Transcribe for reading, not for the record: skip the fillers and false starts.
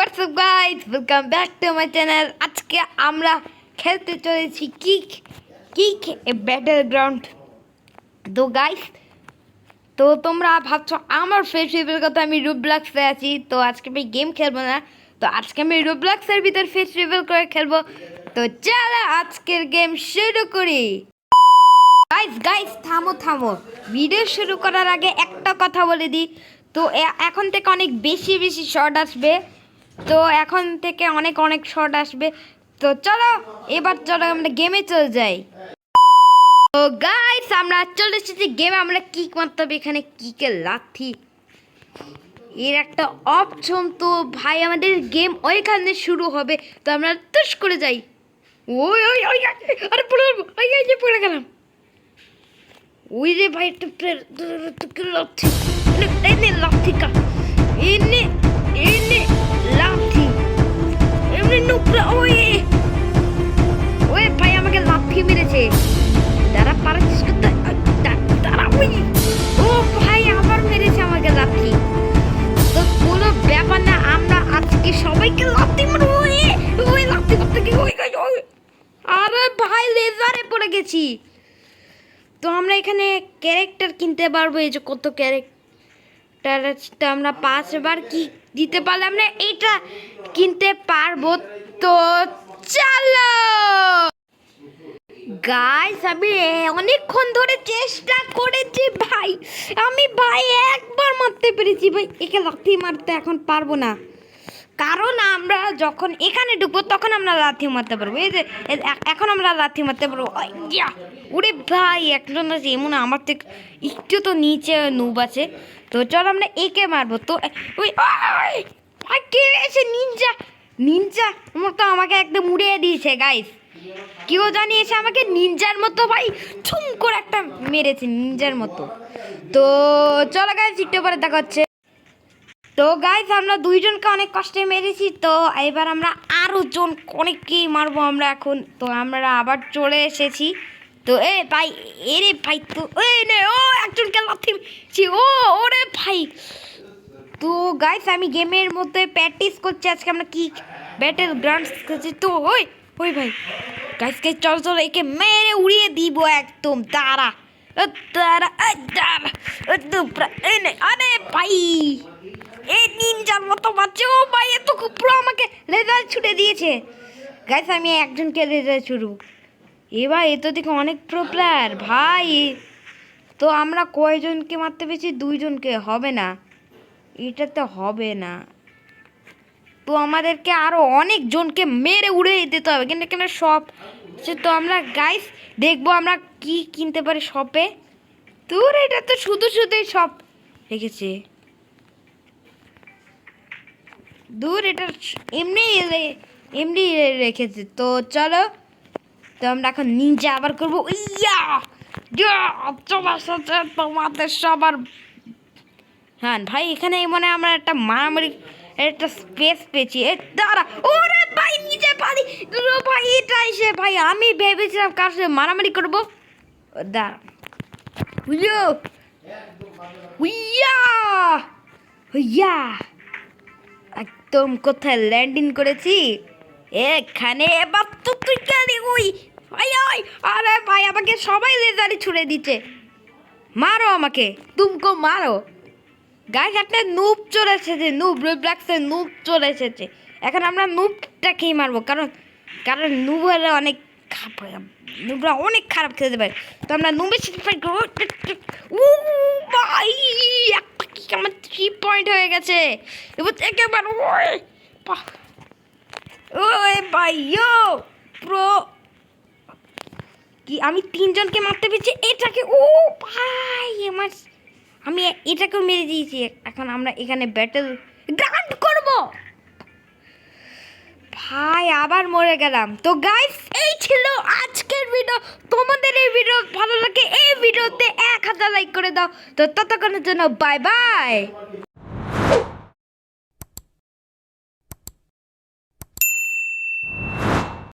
WhatsApp guys, welcome back to my channel. আজকে আমরা খেলতে চলেছি কিক কিক এ ব্যাটল গ্রাউন্ড। তো গাইস, তো তোমরা ভাবছো আমার ফেস্টিভ্যাল কথা, আমি রোবলক্সে আছি। তো আজকে আমি গেম খেলবো না, তো আজকে আমি রোবলক্সের ভিতর ফেস্টিভ্যাল করে খেলবো। তো চলো আজকের গেম শুরু করি। গাইস গাইস থামো থামো, ভিডিও শুরু করার আগে একটা কথা বলে দিই। তো এখন থেকে অনেক বেশি বেশি শর্ট আসবে, তো এখন থেকে অনেক অনেক শর্ট আসবে। তো চলো চলো আমরা গেমে চলে যাই। তো গাইস আমরা চলে এসেছি গেমে। আমরা কিক মারতে হবে, এখানে কিকের লাথি এর একটা অপশন। তো ভাই আমাদের গেম ওইখানে শুরু হবে, তো আমরা তুস করে যাই। ওই ওই ওই আরে পড়ে গেলাম। ওই রে ভাই, একটা লাথি এনে লাথি কা এনে এনে লাথি এমনি নুকরা। ওই ওই ভাই আমাকে লাথি মেরেছে। তারা পারছিস করতে, তারা ওই ও ভাই আবার মেরেছে আমাকে লাথি। তো কোনো ব্যাপার না, আমরা আজকে সবাইকে লাথি মারবো। ওই লাথি করতে কি ওই আরে ভাই লেজারে পড়ে গেছি। তো আমরা এখানে ক্যারেক্টার কিনতে পারবো, এই যে কত ক্যারেক্টার আছে। তো আমরা 5বার কি দিতে পারলে আমরা এটা কিনতে পারবো। তো চলো গাইস, আমি অনেকক্ষণ ধরে চেষ্টা করেছি ভাই, আমি ভাই একবার মারতে পেরেছি ভাই। একে লাথি মারতে এখন পারবো না, কারণ আমরা যখন এখানে ঢুকবো তখন আমরা লাথি মারতে পারবো। এই যে এখন আমরা লাথি মারতে পারবো। ওরে ভাই একজন আছে এমন আমার থেকে একটু তো নিচে নুব আছে। তো চল আমরা একে মারবো। তো ওই ভাই কে এসে নিনজা নিনজা মতো আমাকে একদম উড়িয়ে দিয়েছে গাইস। কেউ জানি এসে আমাকে নিনজার মতো ভাই ছুম করে একটা মেরেছে নিনজার মতো। তো চলো গাইস, একটু পরে দেখা হচ্ছে। তো গাইস আমরা দুইজনকে অনেক কষ্টে মেরেছি, তো এবার আমরা আরও জন অনেককেই মারবো আমরা এখন। তো আমরা আবার চলে এসেছি। তো ভাই এরে ভাই, তো নে ও একজনকে লাথি ও ওরে ভাই। তো গাইস আমি গেমের মধ্যে প্র্যাকটিস করছি, আজকে আমরা কি ব্যাটেল গ্রাউন্ড করছি। তো ওই ওই ভাই গাইস চল চল একে মেরে উড়িয়ে দিব একদম। তারা তারা আরে ভাই এই নিনজার মতো বাচ্চা। ও ভাই এত খুব পুরো আমাকে লেজার ছুটে দিয়েছে গাইস। আমি একজনকে লেজার ছুড়ব এবার। এত থেকে অনেক প্রো প্লেয়ার ভাই। তো আমরা কয়জনকে মারতে পেরেছি? 2জনকে, হবে না, এটাতে হবে না। তো আমাদেরকে আরও অনেক জনকে মেরে উড়ে দিতে হবে, কিন্তু এখানে শপ। তো আমরা গাইস দেখবো আমরা কি কিনতে পারি শপে। তোর এটা তো শুধু শুধুই শপ রেখেছে, দূর এটা এমনি এমনি রেখেছে। তো চলো, তো আমরা এখন নিনজা আবার করবো। তোমাদের সবার হ্যাঁ ভাই, এখানে মানে আমরা একটা মারামারি একটা স্পেস পেয়েছি। দাঁড়া ওরে ভাই নিচে পারি ভাই, এটা এসে ভাই আমি ভেবেছিলাম কার সাথে মারামারি করবো। দাঁড়া হুইয়া একদম কোথায় ল্যান্ডিং করেছি এখানে। এবার তো তুই কেলি ওই আরে ভাই আমাকে সবাই লেজারি ছুড়ে দিচ্ছে। মারো আমাকে, তুমকো মারো গাইস। একটা নুব চলে এসেছে, নুব রোবলক্সের নুব চলে এসেছে। এখন আমরা নুবটাকেই মারবো, কারণ কারণ নুব হলে অনেক নুবরা অনেক খারাপ খেলতে পারে। তো আমরা নুবের সাথে ফাইট করবো। ও ভাই একটা কি আমার 3 পয়েন্ট হয়ে গেছে এবার একেবারে। ওই ভাই প্রো কি আমি 3জনকে মারতে পেরেছি এটাকে। ও ভাই আমার আমি এটাকেও মেরে দিয়েছি। এখন আমরা এখানে ব্যাটেল গ্রাউন্ড করব ভাই, আবার মরে গেলাম। তো গাইস এই ছিল আজকের ভিডিও। তোমাদের এই ভিডিও ভালো লাগে এই ভিডিওতে 1000 লাইক করে দাও। তো ততক্ষণের জন্য বাই বাই।